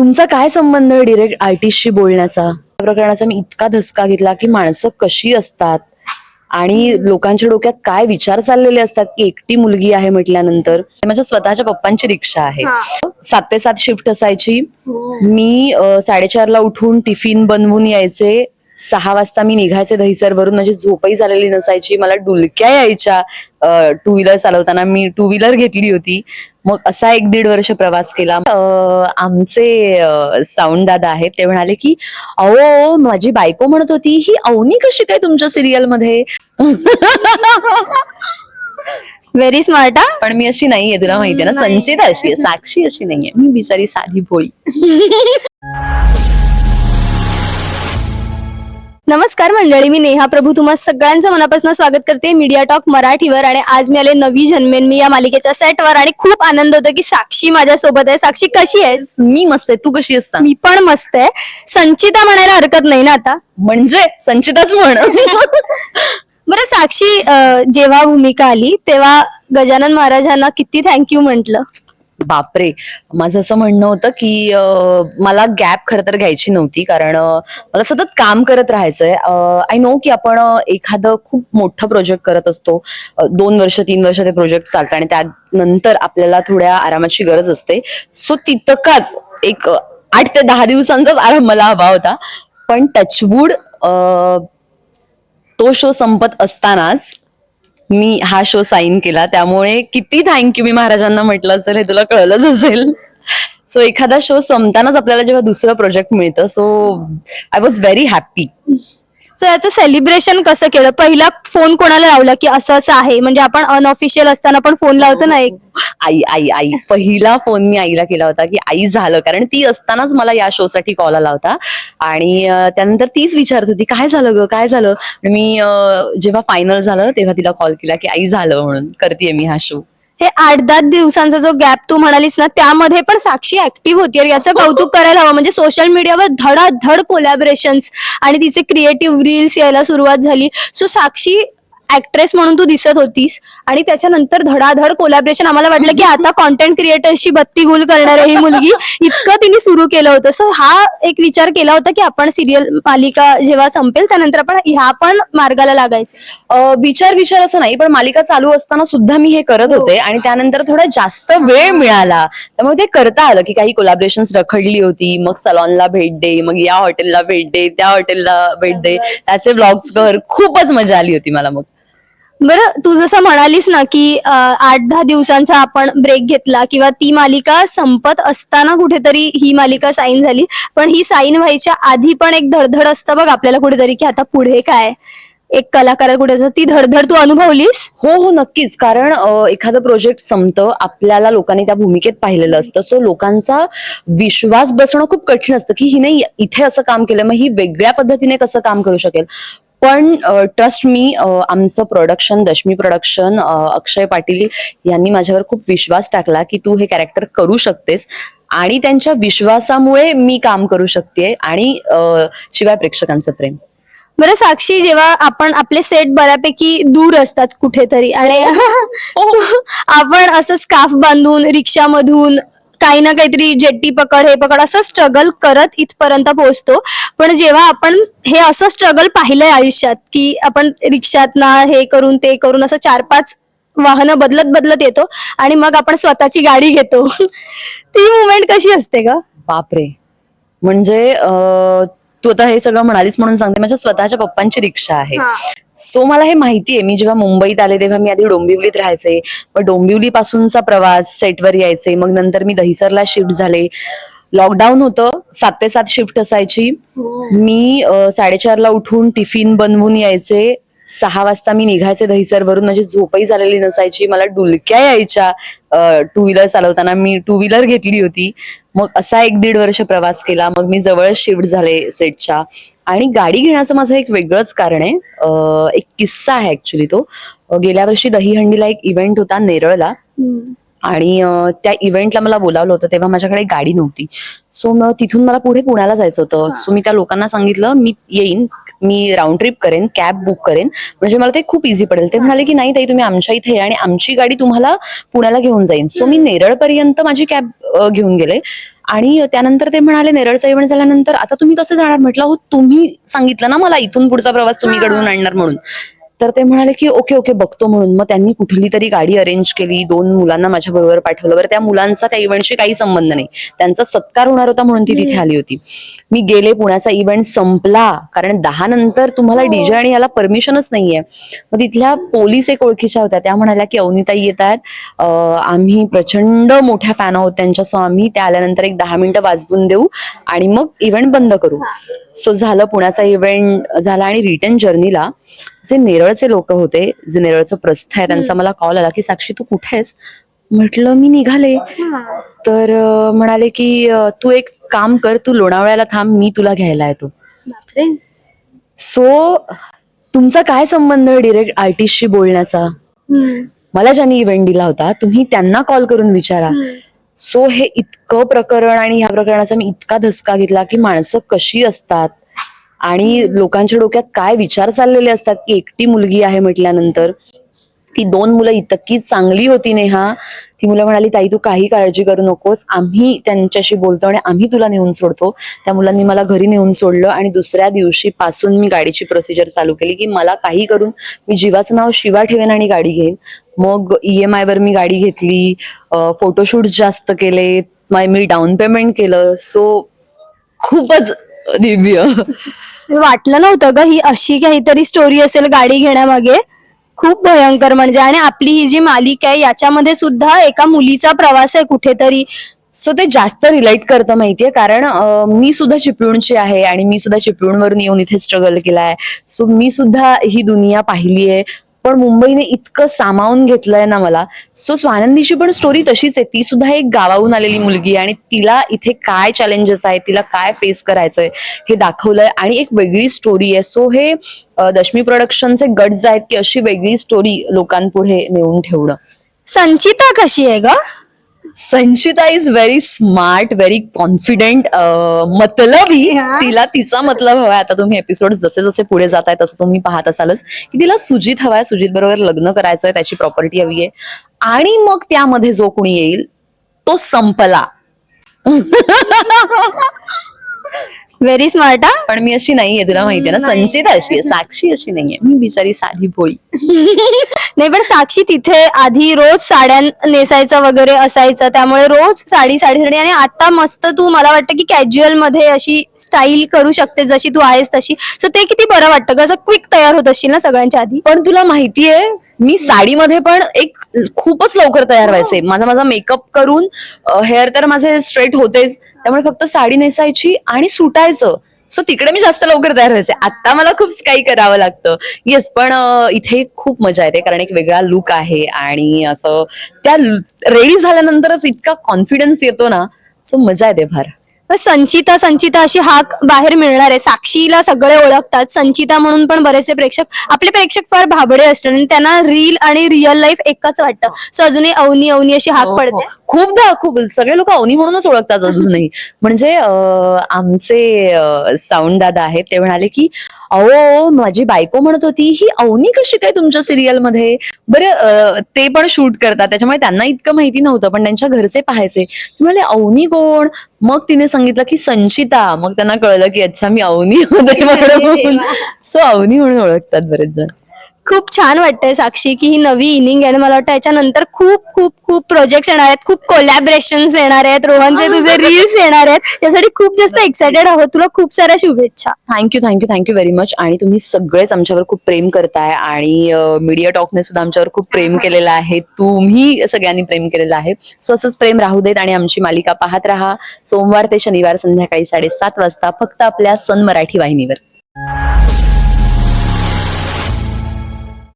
तुमचा काय संबंध डिरेक्ट आर्टिस्टशी बोलण्याचा? या प्रकरणाचा मी इतका धसका घेतला की माणसं कशी असतात आणि लोकांच्या डोक्यात काय विचार चाललेले असतात की एकटी मुलगी आहे म्हटल्यानंतर. माझ्या स्वतःच्या पप्पांची रिक्षा आहे. 7 ते 7 शिफ्ट असायची. मी 4:30ला उठून टिफिन बनवून यायचे. 6 वाजता मी निघायचे दहिसरवरून. म्हणजे झोपही झालेली नसायची. मला डुलक्या यायच्या टू व्हीलर चालवताना. मी टू व्हीलर घेतली होती. मग असा 1-1.5 वर्ष प्रवास केला. आमचे साऊंड दादा आहेत, ते म्हणाले की अहो माझी बायको म्हणत होती ही अवनी कशी काय तुमच्या सिरियल मध्ये. Very smart. पण मी अशी नाहीये, तुला माहितीये ना. संचिता अशी आहे, साक्षी अशी नाहीये. मी बिचारी साधी भोळी. नमस्कार मंडळी, मी नेहा प्रभू तुम्हा सगळ्यांचं मनापासून स्वागत करते मीडिया टॉक मराठीवर. आणि आज मी आले नवी जन्मेन मी या मालिकेच्या सेटवर आणि खूप आनंद होतो की साक्षी माझ्या सोबत आहे. साक्षी कशी आहेस? मी मस्त आहे, तू कशी आहेस? मी पण मस्त आहे. संचिता म्हणायला हरकत नाही ना आता? म्हणजे संचिताच म्हण. बरं साक्षी, जेव्हा भूमिका आली तेव्हा गजानन महाराजांना किती थँक्यू म्हंटल? बापरे, माझं असं म्हणणं होतं की मला गॅप खरं तर घ्यायची नव्हती, कारण मला सतत काम करत राहायचंय. आय नो की आपण एखादं खूप मोठं प्रोजेक्ट करत असतो, 2 वर्ष 3 वर्ष ते प्रोजेक्ट चालतं आणि त्यानंतर आपल्याला थोड्या आरामाची गरज असते. सो तितकाच एक 8 ते 10 दिवसांचाच आराम मला हवा होता. पण टचवूड तो शो संपत असतानाच मी हा शो साईन केला. त्यामुळे किती थँक्यू मी महाराजांना म्हटलं असेल हे तुला कळलंच असेल. सो एखादा शो संपतानाच आपल्याला जेव्हा दुसरं प्रोजेक्ट मिळतं, so I was very happy. So याचं सेलिब्रेशन कसं केलं? पहिला फोन कोणाला लावला की असं असं आहे? म्हणजे आपण अनऑफिशियल असताना पण फोन लावतो ना एक. आई पहिला फोन मी आईला केला होता की आई झालं, कारण ती असतानाच मला या शो साठी कॉल आला होता. आणि त्यानंतर तीच विचारत होती काय झालं ग, काय झालं. मी जेव्हा फायनल झालं तेव्हा तिला कॉल केला की आई झालं म्हणून, करतेय मी हा शो. हे 8-10 दिवसांचा जो गॅप तू म्हणालीस ना, त्यामध्ये पण साक्षी ऍक्टिव्ह होती. याचं कौतुक करायला हवं. म्हणजे सोशल मीडियावर धडाधड कोलॅबरेशन्स आणि तिचे क्रिएटिव्ह रील्स यायला सुरुवात झाली. सो साक्षी ऍक्ट्रेस म्हणून तू दिसत होतीस आणि त्याच्यानंतर धडाधड कोलॅबरेशन. आम्हाला वाटलं की आता कॉन्टेंट क्रिएटर्सची बत्ती गुल करणार आहे ही मुलगी, इतकं तिने सुरू केलं होतं. सो हा एक विचार केला होता की आपण सिरियल मालिका जेव्हा संपेल त्यानंतर आपण ह्या पण मार्गाला लागायचं. विचार असं नाही, पण मालिका चालू असताना सुद्धा मी हे करत होते आणि त्यानंतर थोडा जास्त वेळ मिळाला त्यामुळे ते करता आलं. की काही कोलॅबरेशन्स रखडली होती, मग सलॉनला भेट दे, मग या हॉटेलला भेट दे, त्या हॉटेलला भेट दे, त्याचे व्लॉग्स कर. खूपच मजा आली होती मला. मग बरं, तू जसं म्हणालीस ना की 8-10 दिवसांचा आपण ब्रेक घेतला किंवा ती मालिका संपत असताना कुठेतरी ही मालिका साईन झाली, पण ही साईन व्हायच्या आधी पण एक धडधड असतं बघ आपल्याला कुठेतरी की आता पुढे काय. एक कलाकार कुठे, ती धडधड तू अनुभवलीस? हो नक्कीच. कारण एखादं प्रोजेक्ट संपतं, आपल्याला लोकांनी त्या भूमिकेत पाहिलेलं असतं. सो लोकांचा विश्वास बसणं खूप कठीण असतं की हिने इथे असं काम केलं, मग ही वेगळ्या पद्धतीने कसं काम करू शकेल. पण ट्रस्ट मी, आमचं प्रोडक्शन, दशमी प्रोडक्शन, अक्षय पाटील यांनी माझ्यावर खूप विश्वास टाकला की तू हे कॅरेक्टर करू शकतेस. आणि त्यांच्या विश्वासामुळे मी काम करू शकते आणि शिवाय प्रेक्षकांचं प्रेम. बरं साक्षी, जेव्हा आपण आपले सेट बऱ्यापैकी दूर असतात कुठेतरी आणि आपण असं स्कार्फ बांधून रिक्षामधून काही ना काहीतरी जेट्टी पकड, हे पकड, असं स्ट्रगल करत इथपर्यंत पोहोचतो. पण जेव्हा आपण हे असं स्ट्रगल पाहिलंय आयुष्यात की आपण रिक्षात ना हे करून ते करून असं 4-5 वाहनं बदलत येतो आणि मग आपण स्वतःची गाडी घेतो, ती मुवमेंट कशी असते का? बापरे, म्हणजे तू आता हे सगळं म्हणालीस म्हणून सांगते, माझ्या स्वतःच्या पप्पांची रिक्षा आहे. सो मला हे माहितीये. मी जेव्हा मुंबईत आले तेव्हा मी आधी डोंबिवलीत राहायचे, मग डोंबिवली पासूनचा प्रवास सेटवर यायचे, मग नंतर मी दहिसरला शिफ्ट झाले. लॉकडाऊन होतं, 7 ते 7 शिफ्ट असायची. मी 4:30ला उठून टिफिन बनवून यायचे. 6 वाजता मी निघायचे दहिसरवरून. म्हणजे झोपही झालेली नसायची. मला डुलक्या यायच्या टू व्हीलर चालवताना. मी टू व्हीलर घेतली होती. मग असा 1-1.5 वर्ष प्रवास केला. मग मी जवळ शिफ्ट झाले सेटच्या. आणि गाडी घेण्याचं माझं एक वेगळंच कारण आहे. एक किस्सा आहे ऍक्च्युली तो. गेल्या वर्षी दहीहंडीला एक इव्हेंट होता नेरळला. आणि त्या इव्हेंटला मला बोलावलं होतं तेव्हा माझ्याकडे गाडी नव्हती. सो मग तिथून मला पुढे पुण्याला जायचं होतं. सो मी त्या लोकांना सांगितलं मी येईन, मी राऊंड ट्रिप करेन, कॅब बुक करेन, म्हणजे मला ते खूप इझी पडेल. ते म्हणाले की नाही ताई तुम्ही आमच्या इथे या आणि आमची गाडी तुम्हाला पुण्याला घेऊन जाईन. सो मी नेरळपर्यंत माझी कॅब घेऊन गेले आणि त्यानंतर ते म्हणाले नेरळचा इव्हेंट झाल्यानंतर आता तुम्ही कसं जाणार. म्हटलं हो तुम्ही सांगितलं ना मला इथून पुढचा प्रवास तुम्ही घडवून आणणार म्हणून. तर ते म्हणाले की ओके ओके बघतो म्हणून. मग त्यांनी कुठली तरी गाडी अरेंज केली, 2 मुलांना माझ्या बरोबर पाठवलं. बरं त्या मुलांचा त्या इव्हेंटशी काही संबंध नाही, त्यांचा सत्कार होणार होता म्हणून ती तिथे आली होती. मी गेले, पुण्याचा इव्हेंट संपला कारण 10 नंतर तुम्हाला डीजे आणि याला परमिशनच नाहीये. मग तिथल्या पोलीस एक ओळखीच्या होत्या, त्या म्हणाल्या की अवनीताई येत आहेत, आम्ही प्रचंड मोठ्या फॅन आहोत त्यांच्या, सो आम्ही त्या आल्यानंतर एक 10 मिनिटं वाजवून देऊ आणि मग इव्हेंट बंद करू. सो झालं, पुण्याचा इव्हेंट झाला आणि रिटर्न जर्नीला जे नेरळचे लोक होते, जे नेरळचं प्रस्थ आहे, त्यांचा मला कॉल आला की साक्षी तू कुठे आहेस. म्हटलं मी निघाले. तर म्हणाले की तू एक काम कर, तू लोणावळ्याला थांब, मी तुला घ्यायला येतो. सो तुमचा काय संबंध डिरेक्ट आर्टिस्टशी बोलण्याचा. मला ज्यांनी इव्हेंट दिला होता तुम्ही त्यांना कॉल करून विचारा. सो हे इतकं प्रकरण आणि ह्या प्रकरणाचा मी इतका धसका घेतला की माणसं कशी असतात आणि लोकांच्या डोक्यात काय विचार चाललेले असतात की एकटी मुलगी आहे म्हटल्यानंतर. ती 2 मुलं इतकी चांगली होती नेहा. ती मुलं म्हणाली ताई तू काही काळजी करू नकोस, आम्ही त्यांच्याशी बोलतो आणि आम्ही तुला नेऊन सोडतो. त्या मुलांनी मला घरी नेऊन सोडलं आणि दुसऱ्या दिवशी पासून मी गाडीची प्रोसिजर चालू केली की मला काही करून मी जीवाचं नाव शिवा ठेवेन आणि गाडी घेईन. मग EMI वर मी गाडी घेतली, फोटोशूट जास्त केले, मी डाऊन पेमेंट केलं. सो खूपच दिव्य. वाटलं नव्हतं ग ही अशी काहीतरी स्टोरी असेल गाडी घेण्यामागे. खूप भयंकर म्हणजे. आणि आपली ही जी मालिका आहे याच्यामध्ये सुद्धा एका मुलीचा प्रवास आहे कुठेतरी. सो ते जास्त रिलेट करतं माहितीये, कारण मी सुद्धा चिपळूणची आहे आणि मी सुद्धा चिपळूणवरून येऊन इथे स्ट्रगल केलाय. सो मी सुद्धा ही दुनिया पाहिली आहे, पण मुंबईने इतकं सामावून घेतलंय ना मला. सो स्वानंदीची पण स्टोरी तशीच आहे. ती सुद्धा एक गावाहून आलेली मुलगी आणि तिला इथे काय चॅलेंजेस आहेत, तिला काय फेस करायचंय हे दाखवलंय आणि एक वेगळी स्टोरी आहे. सो हे दशमी प्रोडक्शनचे गट्स आहेत की अशी वेगळी स्टोरी लोकांपुढे नेऊन ठेवणं. संचिता कशी आहे ग. Sanchita is very smart, very confident, मतलबी. तिला तिचा मतलब हवाय. आता तुम्ही एपिसोड जसे जसे पुढे जात आहे तसं तुम्ही पाहत असालच की तिला सुजित हवाय, सुजित बरोबर लग्न करायचंय, त्याची प्रॉपर्टी हवी आहे आणि मग त्यामध्ये जो कोणी येईल तो संपला. Very smart. पण मी अशी नाहीये, तुला माहितीये ना. संचिता अशी आहे, साक्षी अशी नाहीये. मी बिचारी साधी भोळी. नाही पण साक्षी तिथे आधी रोज साड्या नेसायचं वगैरे असायचं, त्यामुळे रोज साडी साडी आणि आता मस्त तू मला वाटतं की कॅज्युअल मध्ये अशी स्टाईल करू शकते जशी तू आहेस तशी. सो ते किती बरं वाटतं, कसं क्विक तयार होत असशील ना सगळ्यांच्या आधी. पण तुला माहितीये मी साडीमध्ये पण एक खूपच लवकर तयार व्हायचे. माझा मेकअप करून हेअर तर माझे स्ट्रेट होतेच, त्यामुळे फक्त साडी नेसायची आणि सुटायचं. सो तिकडे मी जास्त लवकर तयार व्हायचे. आता मला खूप काही करावं लागतं. येस, पण इथे खूप मजा येते कारण एक वेगळा लुक आहे आणि असं त्या रेडी झाल्यानंतरच इतका कॉन्फिडन्स येतो ना. सो मजा येते फार. संचिता संचिता अशी हाक बाहेर मिळणार आहे. साक्षीला सगळे ओळखतात, संचिता म्हणून पण बरेचसे प्रेक्षक, आपले प्रेक्षक फार भाबडे असतात आणि त्यांना रील आणि रिअल लाईफ एकच वाटतं. सो अजूनही अवनी अवनी अशी हाक पडते. खूप सगळे लोक अवनी म्हणूनच ओळखतात अजूनही. म्हणजे आमचे साऊंड दादा आहेत, ते म्हणाले की अहो माझी बायको म्हणत होती ही अवनी कशी काय तुमच्या सिरियल मध्ये. बरं ते पण शूट करतात त्याच्यामुळे त्यांना इतकं माहिती नव्हतं, पण त्यांच्या घरचे पाहायचे. ते म्हणाले अवनी कोण. मग तिने सांगितलं की संचिता. मग त्यांना कळलं की अच्छा मी अवनी मध्ये म्हणून. सो अवनी म्हणून ओळखतात बरेच जण. खूप छान वाटतंय साक्षी की ही नवी इनिंग आहे. मला वाटतं याच्यानंतर खूप खूप खूप प्रोजेक्ट्स येणार आहेत, खूप कोलॅबरेशन्स येणार आहेत, रोहनचे तुझे रील्स येणार आहेत. यासाठी खूप जास्त एक्सायटेड आहोत. तुला खूप साऱ्या शुभेच्छा. Thank you very much. आणि तुम्ही सगळेच आमच्यावर खूप प्रेम करताय आणि मीडिया टॉकने सुद्धा आमच्यावर खूप प्रेम केलेलं आहे. तुम्ही सगळ्यांनी प्रेम केलेलं आहे. सो असंच प्रेम राहू देत आणि आमची मालिका पाहत राहा. सोमवार ते शनिवार संध्याकाळी 7:30 वाजता फक्त आपल्या सन मराठी वाहिनीवर.